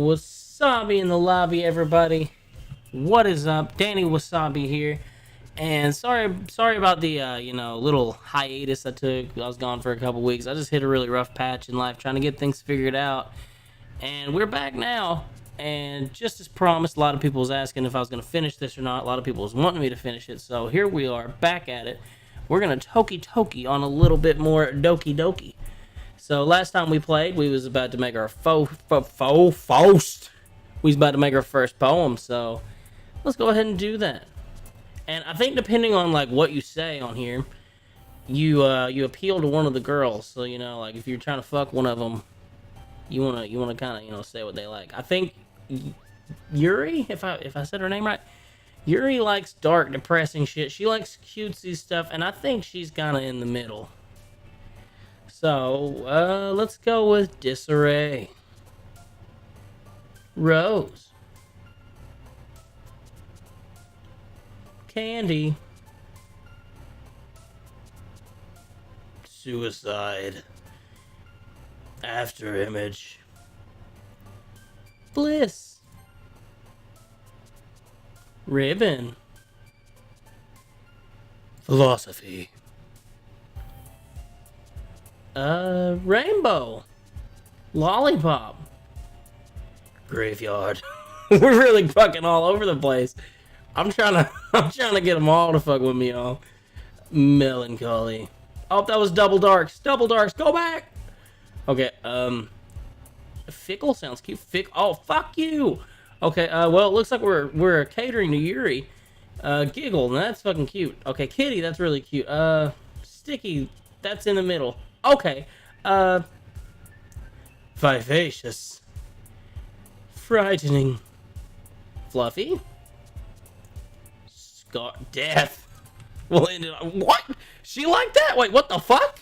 Wasabi in the lobby, everybody. What is up? Danny Wasabi here. And sorry about the little hiatus I took. I was gone for a couple weeks. I just hit a really rough patch in life trying to get things figured out. And we're back now. And just as promised, a lot of people was asking if I was going to finish this or not. A lot of people was wanting me to finish it. So here we are, back at it. We're going to Toki on a little bit more Doki. So last time we played, we was about to make our we was about to make our first poem. So let's go ahead and do that. And I think depending on like what you say on here, you appeal to one of the girls. So like if you're trying to fuck one of them, you wanna kind of say what they like. I think Yuri, if I said her name right, Yuri likes dark, depressing shit. She likes cutesy stuff, and I think she's kind of in the middle. So let's go with disarray. Rose. Candy. Suicide. After image. Bliss. Ribbon. Philosophy. Rainbow. Lollipop. Graveyard. We're really fucking all over the place. I'm trying to get them all to fuck with me, y'all. Melancholy. Oh, that was double darks. Double darks. Go back. Okay. Fickle sounds cute. Oh, fuck you. Okay. Well, it looks like we're catering to Yuri. Giggle. That's fucking cute. Okay. Kitty. That's really cute. Sticky. That's in the middle. Okay. Vivacious. Frightening. Fluffy. Death. Well, what? She like that? Wait, what the fuck?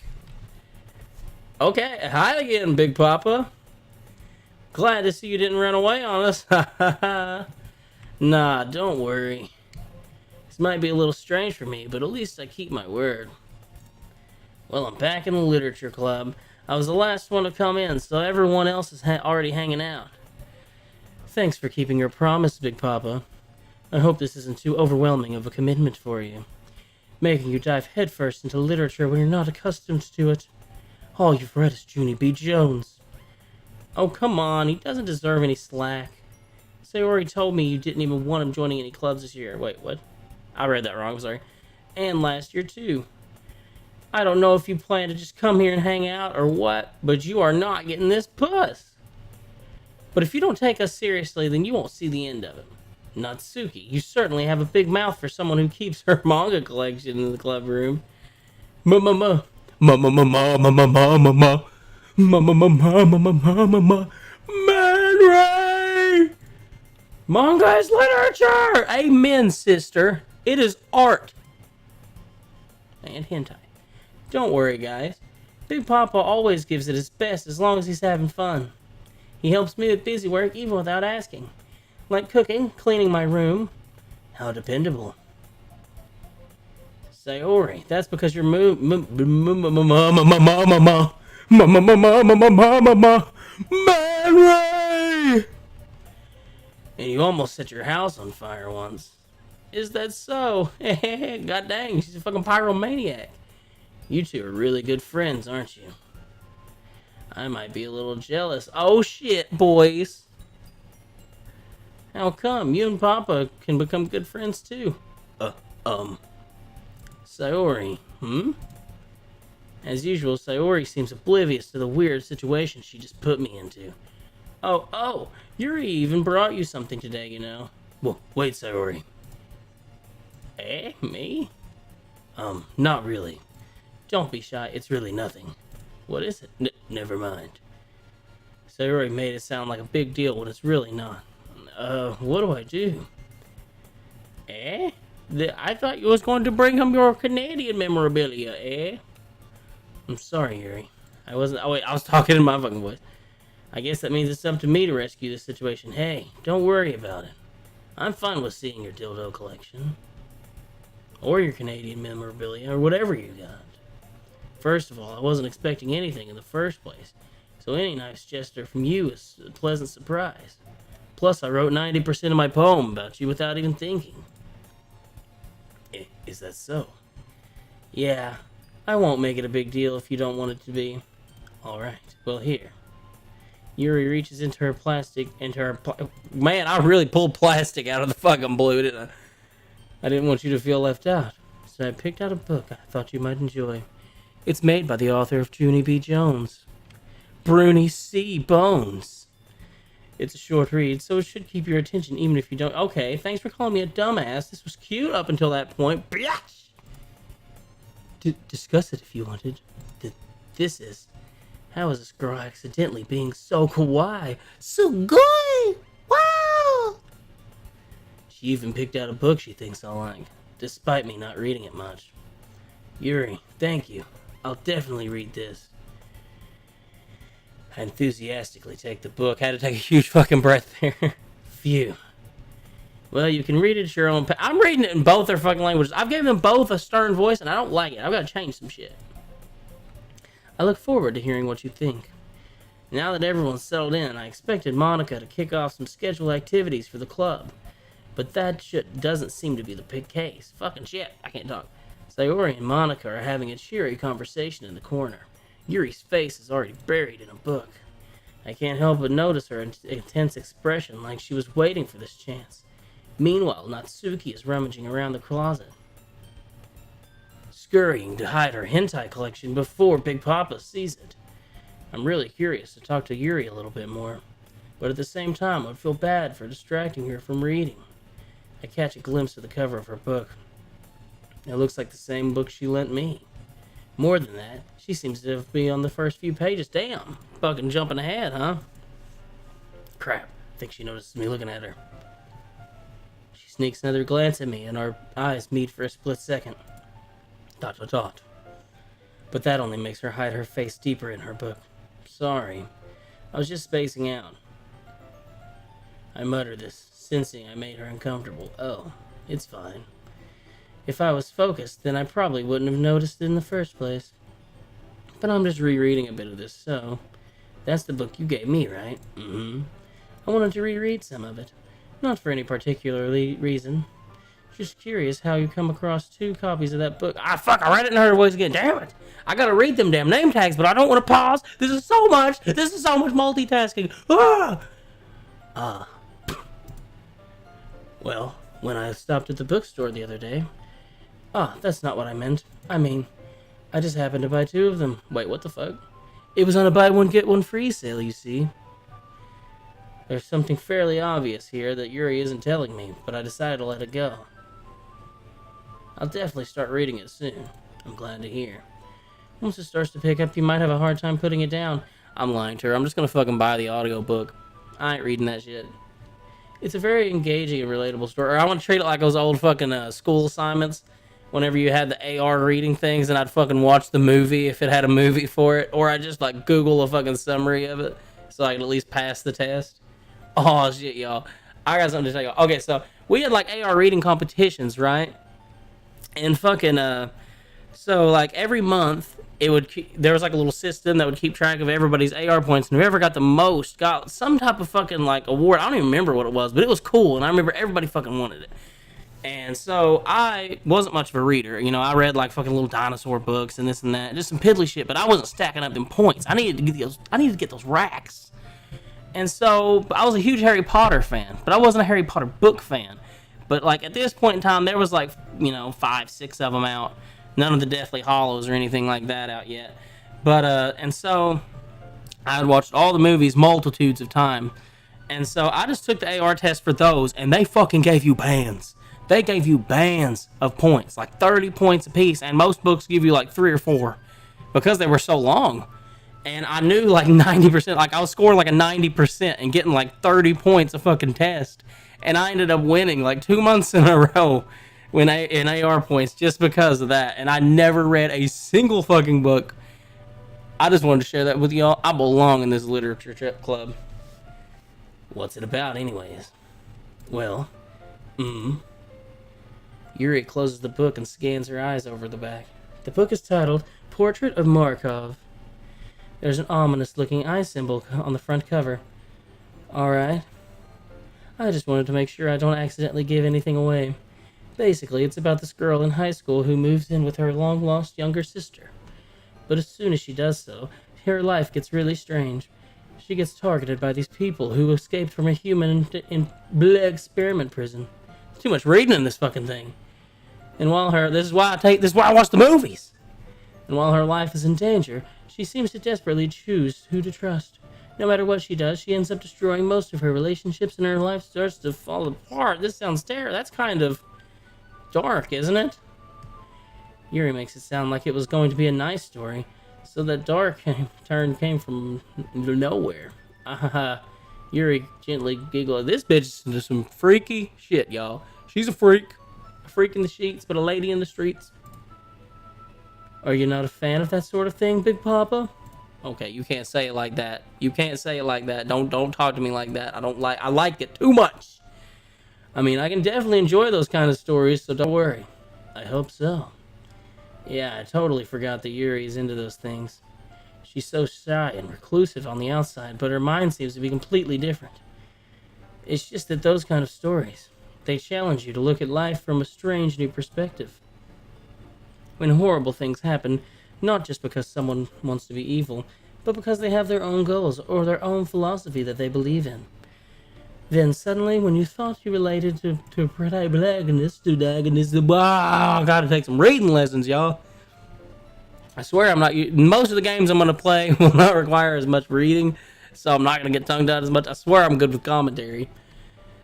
Okay, hi again, Big Poppa. Glad to see you didn't run away on us. Nah, don't worry. This might be a little strange for me, but at least I keep my word. Well, I'm back in the literature club. I was the last one to come in, so everyone else is already hanging out. Thanks for keeping your promise, Big Poppa. I hope this isn't too overwhelming of a commitment for you, making you dive headfirst into literature when you're not accustomed to it. All you've read is Junie B. Jones. Oh, come on, he doesn't deserve any slack. Sayori told me you didn't even want him joining any clubs this year. Wait, what? I read that wrong, sorry. And last year, too. I don't know if you plan to just come here and hang out or what, but you are not getting this puss. But if you don't take us seriously, then you won't see the end of it. Natsuki, you certainly have a big mouth for someone who keeps her manga collection in the club room. Man Ray! Manga is literature! Amen, sister. It is art. And hentai. Don't worry, guys. Big Poppa always gives it his best as long as he's having fun. He helps me with busy work even without asking. Like cooking, cleaning my room. How dependable. Sayori, that's because you're Man Ray! And you almost set your house on fire once. Is that so? God dang, she's a fucking pyromaniac. You two are really good friends, aren't you? I might be a little jealous. Oh shit, boys. How come? You and Poppa can become good friends too. Sayori, As usual, Sayori seems oblivious to the weird situation she just put me into. Oh, Yuri even brought you something today, you know. Well, wait, Sayori. Me? Not really. Don't be shy, it's really nothing. What is it? Never mind. Sayori made it sound like a big deal when it's really not. What do I do? I thought you was going to bring him your Canadian memorabilia, I'm sorry, Yuri. I wasn't. Oh, wait, I was talking in my fucking voice. I guess that means it's up to me to rescue this situation. Hey, don't worry about it. I'm fine with seeing your dildo collection. Or your Canadian memorabilia, or whatever you got. First of all, I wasn't expecting anything in the first place, so any nice gesture from you is a pleasant surprise. Plus, I wrote 90% of my poem about you without even thinking. Is that so? Yeah, I won't make it a big deal if you don't want it to be. Alright, well here. Yuri reaches into her plastic, man, I really pulled plastic out of the fucking blue, didn't I didn't want you to feel left out. So I picked out a book I thought you might enjoy. It's made by the author of Junie B. Jones. Bruni C. Bones. It's a short read, so it should keep your attention even if you don't. Okay, thanks for calling me a dumbass. This was cute up until that point. Discuss it if you wanted. This is... How is this girl accidentally being so kawaii? So good! Wow! She even picked out a book she thinks I'll like, despite me not reading it much. Yuri, thank you. I'll definitely read this. I enthusiastically take the book. Had to take a huge fucking breath there. Phew. Well, you can read it at your own I'm reading it in both their fucking languages. I've given them both a stern voice, and I don't like it. I've got to change some shit. I look forward to hearing what you think. Now that everyone's settled in, I expected Monica to kick off some scheduled activities for the club. But that shit doesn't seem to be the case. Fucking shit. I can't talk. Sayori and Monica are having a cheery conversation in the corner. Yuri's face is already buried in a book. I can't help but notice her intense expression, like she was waiting for this chance. Meanwhile, Natsuki is rummaging around the closet, scurrying to hide her hentai collection before Big Poppa sees it. I'm really curious to talk to Yuri a little bit more, but at the same time, I would feel bad for distracting her from reading. I catch a glimpse of the cover of her book. It looks like the same book she lent me. More than that, she seems to be on the first few pages. Damn, fucking jumping ahead, huh? Crap, I think she notices me looking at her. She sneaks another glance at me, and our eyes meet for a split second. ... But that only makes her hide her face deeper in her book. Sorry, I was just spacing out. I mutter this, sensing I made her uncomfortable. Oh, it's fine. If I was focused, then I probably wouldn't have noticed it in the first place. But I'm just rereading a bit of this, so... That's the book you gave me, right? Mm-hmm. I wanted to reread some of it. Not for any particular reason. Just curious how you come across 2 copies of that book. Ah, fuck, I read it and heard her voice again. Damn it! I gotta read them damn name tags, but I don't want to pause. This is so much multitasking. Well, when I stopped at the bookstore the other day... that's not what I meant. I mean, I just happened to buy 2 of them. Wait, what the fuck? It was on a buy one get one free sale, you see. There's something fairly obvious here that Yuri isn't telling me, but I decided to let it go. I'll definitely start reading it soon. I'm glad to hear. Once it starts to pick up, you might have a hard time putting it down. I'm lying to her. I'm just gonna fucking buy the audiobook. I ain't reading that shit. It's a very engaging and relatable story. Or I want to treat it like those old fucking school assignments. Whenever you had the AR reading things, and I'd fucking watch the movie if it had a movie for it. Or I'd just like Google a fucking summary of it so I could at least pass the test. Oh shit, y'all. I got something to tell y'all. Okay, so we had like AR reading competitions, right? And fucking, so like every month, there was like a little system that would keep track of everybody's AR points, and whoever got the most got some type of fucking like award. I don't even remember what it was, but it was cool, and I remember everybody fucking wanted it. And so I wasn't much of a reader. You know, I read like fucking little dinosaur books and this and that, just some piddly shit, but I wasn't stacking up them points. I needed to get those racks. And so I was a huge Harry Potter fan, but I wasn't a Harry Potter book fan. But like at this point in time, there was like, 5, 6 of them out. None of the Deathly Hallows or anything like that out yet. But and so I had watched all the movies multitudes of time. And so I just took the AR test for those, and they fucking gave you bands. They gave you bands of points, like 30 points a piece, and most books give you like 3 or 4 because they were so long. And I knew like 90%, like I was scoring like a 90% and getting like 30 points a fucking test. And I ended up winning like 2 months in a row in AR points just because of that. And I never read a single fucking book. I just wanted to share that with y'all. I belong in this literature club. What's it about anyways? Well, Yuri closes the book and scans her eyes over the back. The book is titled Portrait of Markov. There's an ominous-looking eye symbol on the front cover. Alright. I just wanted to make sure I don't accidentally give anything away. Basically, it's about this girl in high school who moves in with her long-lost younger sister. But as soon as she does so, her life gets really strange. She gets targeted by these people who escaped from a human in experiment prison. Too much reading in this fucking thing. And while this is why I watch the movies. And while her life is in danger, she seems to desperately choose who to trust. No matter what she does, she ends up destroying most of her relationships and her life starts to fall apart. This sounds terrible. That's kind of dark, isn't it? Yuri makes it sound like it was going to be a nice story, so that dark turn came from nowhere. Yuri gently giggled. This bitch is into some freaky shit, y'all. She's a freak. A freak in the sheets, but a lady in the streets. Are you not a fan of that sort of thing, Big Poppa? Okay, you can't say it like that. You can't say it like that. Don't talk to me like that. I like it too much. I mean, I can definitely enjoy those kind of stories, so don't worry. I hope so. Yeah, I totally forgot that Yuri is into those things. She's so shy and reclusive on the outside, but her mind seems to be completely different. It's just that those kind of stories, they challenge you to look at life from a strange new perspective. When horrible things happen, not just because someone wants to be evil, but because they have their own goals or their own philosophy that they believe in. Then suddenly, when you thought you related to protagonist, I gotta take some reading lessons, y'all. I swear I'm not. Most of the games I'm gonna play will not require as much reading, so I'm not gonna get tongue tied as much. I swear I'm good with commentary.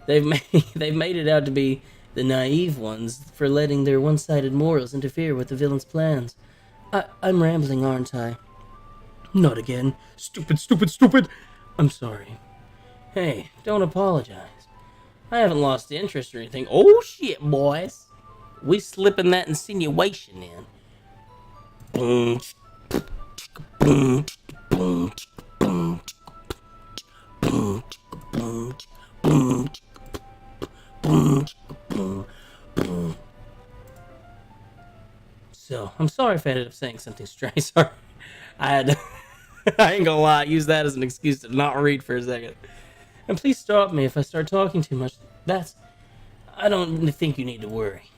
They've made it out to be the naive ones for letting their one-sided morals interfere with the villain's plans. I'm rambling, aren't I? Not again. Stupid. I'm sorry. Hey, don't apologize. I haven't lost interest or anything. Oh shit, boys. We slipping that insinuation in. Boom. Boom. Boom. Boom. Boom. Boom. Boom. Boom. Boom. Boom. So, I'm sorry if I ended up saying something strange. Sorry. I ain't gonna lie, I use that as an excuse to not read for a second. And please stop me if I start talking too much. I don't think you need to worry.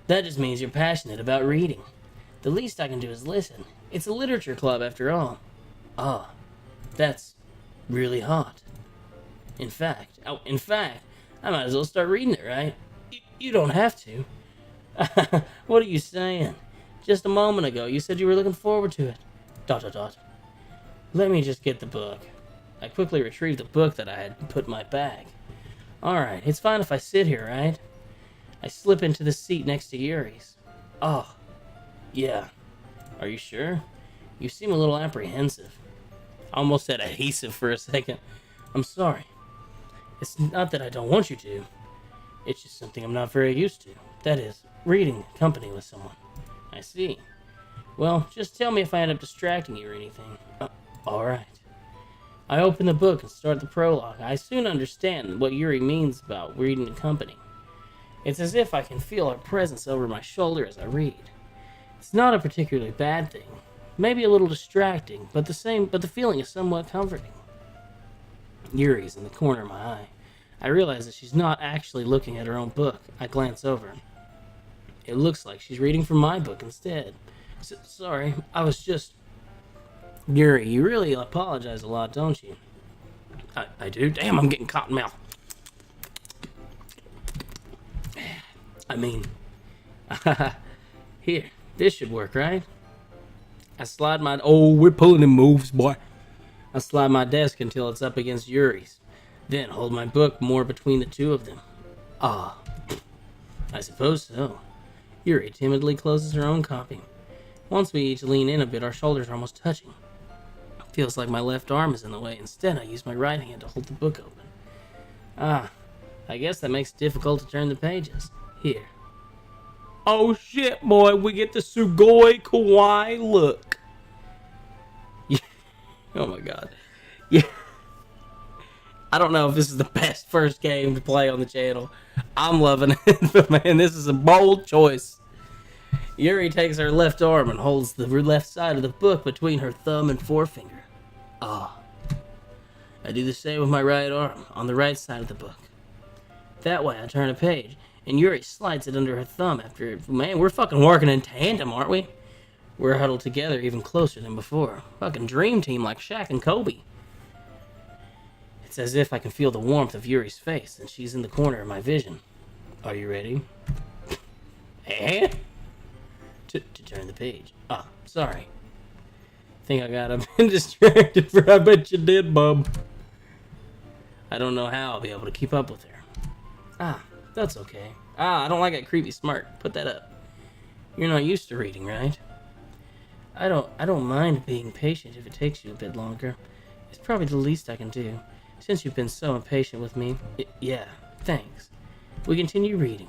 That just means you're passionate about reading. The least I can do is listen. It's a literature club after all. Ah, that's really hot. In fact, I might as well start reading it, right? You don't have to. What are you saying? Just a moment ago, you said you were looking forward to it. ... Let me just get the book. I quickly retrieved the book that I had put in my bag. Alright, it's fine if I sit here, right? I slip into the seat next to Yuri's. Oh, yeah. Are you sure? You seem a little apprehensive. I almost said adhesive for a second. I'm sorry. It's not that I don't want you to. It's just something I'm not very used to. That is, reading company with someone. I see. Well, just tell me if I end up distracting you or anything. Alright. I open the book and start the prologue. I soon understand what Yuri means about reading in company. It's as if I can feel her presence over my shoulder as I read. It's not a particularly bad thing. Maybe a little distracting, but the feeling is somewhat comforting. Yuri's in the corner of my eye. I realize that she's not actually looking at her own book. I glance over. It looks like she's reading from my book instead. Sorry, I was just... Yuri, you really apologize a lot, don't you? I do? Damn, I'm getting cotton mouth. I mean... Here, this should work, right? I slide my... Oh, we're pulling them moves, boy. I slide my desk until it's up against Yuri's. Then hold my book more between the two of them. Ah, I suppose so. Yuri timidly closes her own copy. Once we each lean in a bit, our shoulders are almost touching. Feels like my left arm is in the way. Instead, I use my right hand to hold the book open. Ah, I guess that makes it difficult to turn the pages. Here. Oh shit, boy, we get the Sugoi Kawaii look. Yeah. Oh my god. Yeah. I don't know if this is the best first game to play on the channel. I'm loving it, but man, this is a bold choice. Yuri takes her left arm and holds the left side of the book between her thumb and forefinger. Ah. I do the same with my right arm, on the right side of the book. That way I turn a page, and Yuri slides it under her thumb after it. Man, we're fucking working in tandem, aren't we? We're huddled together even closer than before. Fucking dream team like Shaq and Kobe. It's as if I can feel the warmth of Yuri's face, and she's in the corner of my vision. Are you ready? Eh? To turn the page. Ah, sorry. Think I got a bit distracted, for I bet you did, bub. I don't know how I'll be able to keep up with her. Ah, that's okay. Ah, I don't like that creepy smart. Put that up. You're not used to reading, right? I don't mind being patient if it takes you a bit longer. It's probably the least I can do, since you've been so impatient with me. Yeah, thanks. We continue reading.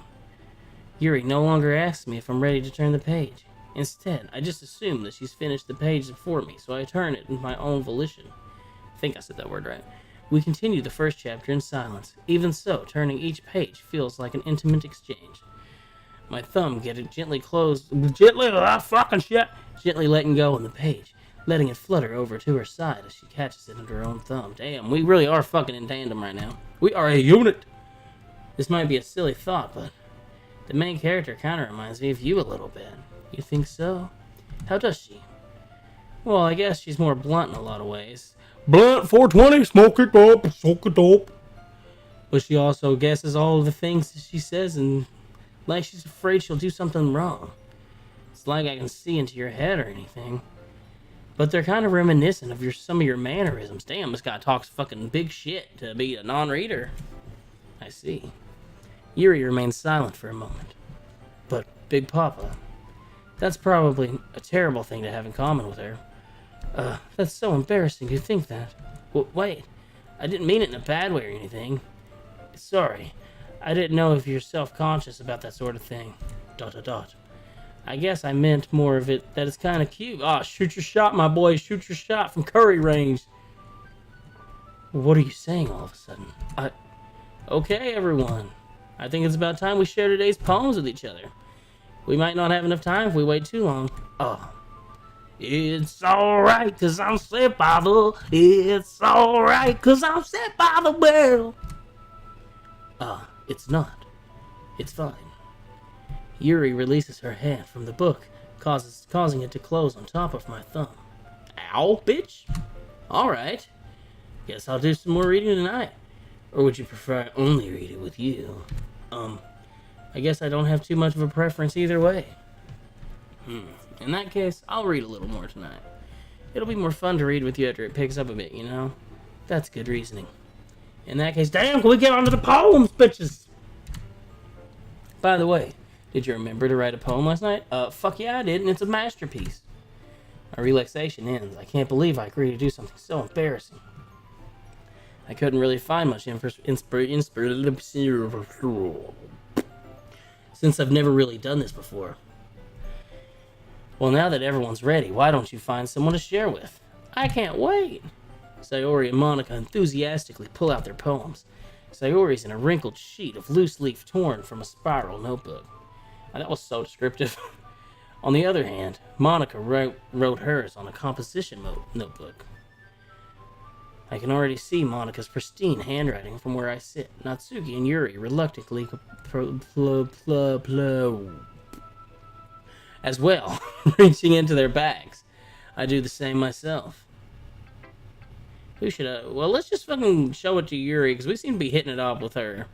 Yuri no longer asks me if I'm ready to turn the page. Instead, I just assume that she's finished the page for me, so I turn it in my own volition. I think I said that word right. We continue the first chapter in silence. Even so, turning each page feels like an intimate exchange. My thumb getting gently gently letting go on the page, letting it flutter over to her side as she catches it under her own thumb. Damn, we really are fucking in tandem right now. We are a unit. This might be a silly thought, but the main character kind of reminds me of you a little bit. You think so? How does she? Well, I guess she's more blunt in a lot of ways. Blunt 420, smoke it up, soak it up. But she also guesses all of the things that she says, and like she's afraid she'll do something wrong. It's like I can see into your head or anything. But they're kind of reminiscent of some of your mannerisms. Damn, this guy talks fucking big shit to be a non-reader. I see. Yuri remains silent for a moment. But Big Poppa, that's probably a terrible thing to have in common with her. That's so embarrassing to think that. Wait, I didn't mean it in a bad way or anything. Sorry, I didn't know if you're self-conscious about that sort of thing. ... I guess I meant more of it that it's kind of cute. Ah, shoot your shot, my boy. Shoot your shot from curry range. What are you saying all of a sudden? Okay, everyone. I think it's about time we share today's poems with each other. We might not have enough time if we wait too long. Oh. It's alright, cause I'm set by the... It's alright, cause I'm set by the bell. It's not. It's fine. Yuri releases her hand from the book, causing it to close on top of my thumb. Ow, bitch. Alright. Guess I'll do some more reading tonight. Or would you prefer I only read it with you? I guess I don't have too much of a preference either way. In that case, I'll read a little more tonight. It'll be more fun to read with you after it picks up a bit, you know? That's good reasoning. In that case, damn, can we get on to the poems, bitches? By the way, did you remember to write a poem last night? Fuck yeah, I did, and it's a masterpiece. My relaxation ends. I can't believe I agreed to do something so embarrassing. I couldn't really find much inspiration since I've never really done this before. Well, now that everyone's ready, why don't you find someone to share with? I can't wait! Sayori and Monica enthusiastically pull out their poems. Sayori's in a wrinkled sheet of loose leaf torn from a spiral notebook. That was so descriptive. On the other hand, Monica wrote hers on a composition notebook. I can already see Monica's pristine handwriting from where I sit. Natsuki and Yuri reluctantly as well, reaching into their bags. I do the same myself. Who should I... Well, let's just fucking show it to Yuri, because we seem to be hitting it off with her.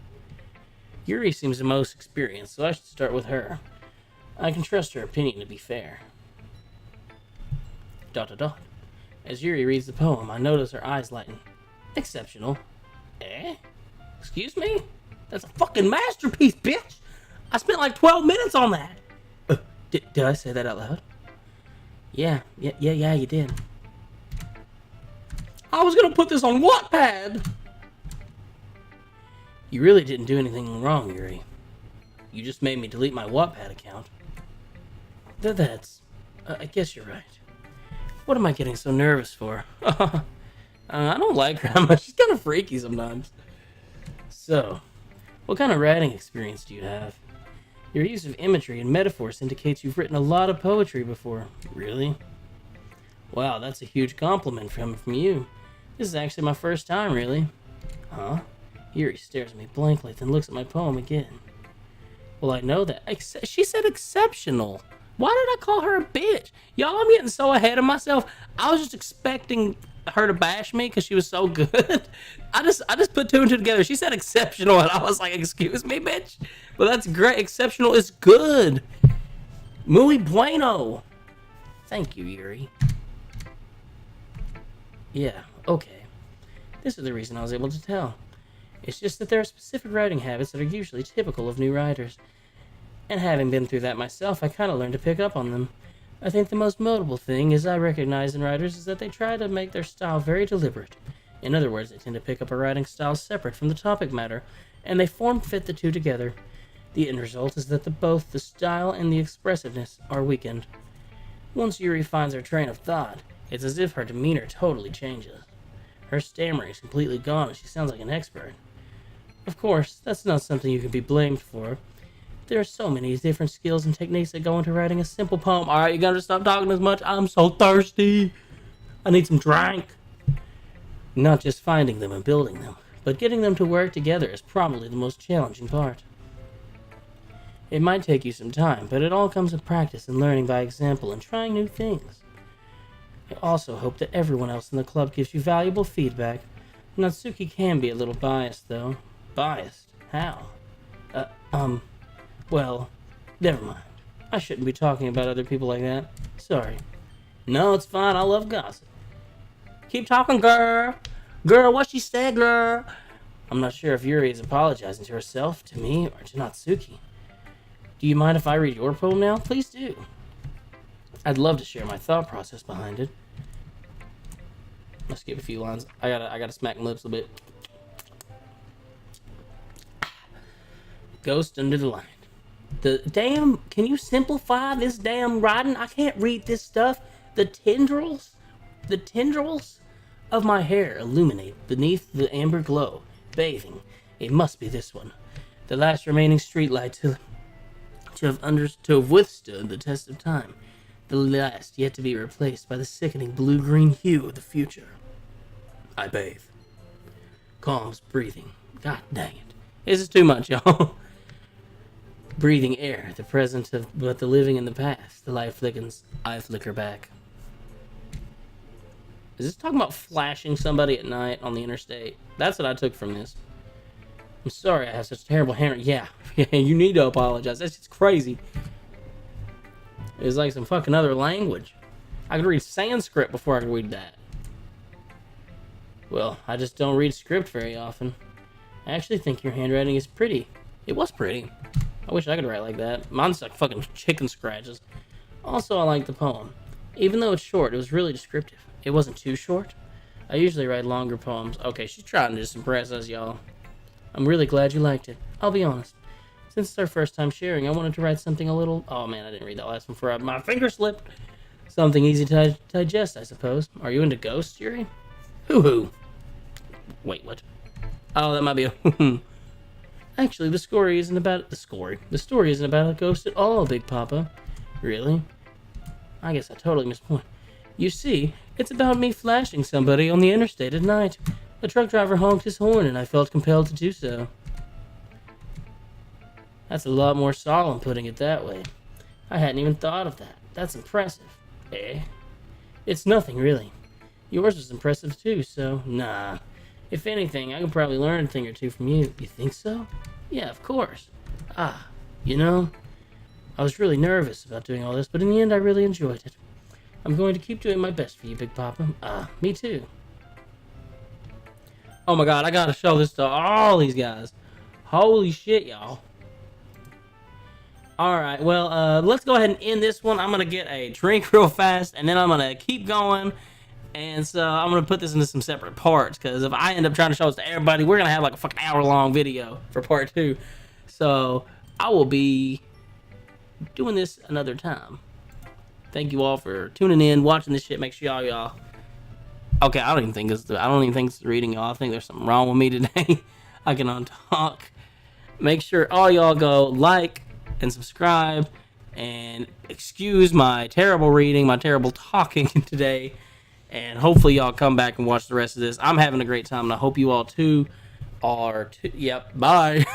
Yuri seems the most experienced, so I should start with her. I can trust her opinion to be fair. ... As Yuri reads the poem, I notice her eyes lighten. Exceptional. Eh? Excuse me? That's a fucking masterpiece, bitch! I spent like 12 minutes on that! Did I say that out loud? Yeah, you did. I was gonna put this on Wattpad! You really didn't do anything wrong, Yuri. You just made me delete my Wattpad account. I guess you're right. What am I getting so nervous for? I don't like her that much. She's kind of freaky sometimes. So, what kind of writing experience do you have? Your use of imagery and metaphors indicates you've written a lot of poetry before. Really? Wow, that's a huge compliment from you. This is actually my first time, really. Huh? Yuri stares at me blankly, then looks at my poem again. Well, I know that. She said exceptional. Why did I call her a bitch? Y'all, I'm getting so ahead of myself. I was just expecting her to bash me because she was so good. I just put two and two together. She said exceptional, and I was like, excuse me, bitch? But that's great. Exceptional is good. Muy bueno. Thank you, Yuri. Yeah, okay. This is the reason I was able to tell. It's just that there are specific writing habits that are usually typical of new writers. And having been through that myself, I kind of learned to pick up on them. I think the most notable thing is I recognize in writers is that they try to make their style very deliberate. In other words, they tend to pick up a writing style separate from the topic matter, and they form-fit the two together. The end result is that both the style and the expressiveness are weakened. Once Yuri finds her train of thought, it's as if her demeanor totally changes. Her stammering is completely gone and she sounds like an expert. Of course, that's not something you can be blamed for. There are so many different skills and techniques that go into writing a simple poem. Alright, you gotta stop talking as much. I'm so thirsty. I need some drink. Not just finding them and building them, but getting them to work together is probably the most challenging part. It might take you some time, but it all comes with practice and learning by example and trying new things. I also hope that everyone else in the club gives you valuable feedback. Natsuki can be a little biased, though. Biased? How? Well, never mind. I shouldn't be talking about other people like that. Sorry. No, it's fine. I love gossip. Keep talking, girl. Girl, what she said, girl? I'm not sure if Yuri is apologizing to herself, to me, or to Natsuki. Do you mind if I read your poem now? Please do. I'd love to share my thought process behind it. Let's skip a few lines. I gotta smack my lips a bit. Ghost under the line. Can you simplify this damn writing? I can't read this stuff. The tendrils of my hair illuminate beneath the amber glow, bathing. It must be this one. The last remaining streetlight to have withstood the test of time. The last yet to be replaced by the sickening blue-green hue of the future. I bathe. Calms breathing. God dang it. This is too much, y'all. Breathing air, the present of but the living in the past. The light flickens, I flicker back. Is this talking about flashing somebody at night on the interstate? That's what I took from this. I'm sorry I have such terrible handwriting. Yeah, you need to apologize. That's just crazy. It's like some fucking other language. I could read Sanskrit before I could read that. Well, I just don't read script very often. I actually think your handwriting is pretty. It was pretty. I wish I could write like that. Mine's like fucking chicken scratches. Also, I like the poem. Even though it's short, it was really descriptive. It wasn't too short. I usually write longer poems. Okay, she's trying to just impress us, y'all. I'm really glad you liked it. I'll be honest. Since it's our first time sharing, I wanted to write something a little... Oh man, I didn't read that last one before my finger slipped. Something easy to digest, I suppose. Are you into ghosts, Yuri? Hoo-hoo. Wait, what? Oh, that might be a... Actually, the story isn't about a ghost at all, Big Poppa. Really? I guess I totally missed the point. You see, it's about me flashing somebody on the interstate at night. A truck driver honked his horn and I felt compelled to do so. That's a lot more solemn putting it that way. I hadn't even thought of that. That's impressive. Eh? It's nothing, really. Yours was impressive too, so nah. If anything, I could probably learn a thing or two from you. You think so? Yeah, of course. You know, I was really nervous about doing all this, but in the end I really enjoyed it. I'm going to keep doing my best for you, Big Poppa. Me too. Oh my god, I gotta show this to all these guys. Holy shit, y'all. Alright, well, let's go ahead and end this one. I'm gonna get a drink real fast, and then I'm gonna keep going. And so I'm going to put this into some separate parts, because if I end up trying to show this to everybody, we're going to have like a fucking hour-long video for part 2. So I will be doing this another time. Thank you all for tuning in, watching this shit. Make sure y'all... Okay, I don't even think it's reading, y'all. I think there's something wrong with me today. I can untalk. Make sure all y'all go like and subscribe, and excuse my terrible reading, my terrible talking today. And hopefully y'all come back and watch the rest of this. I'm having a great time, and I hope you all too. R2. Yep. Bye.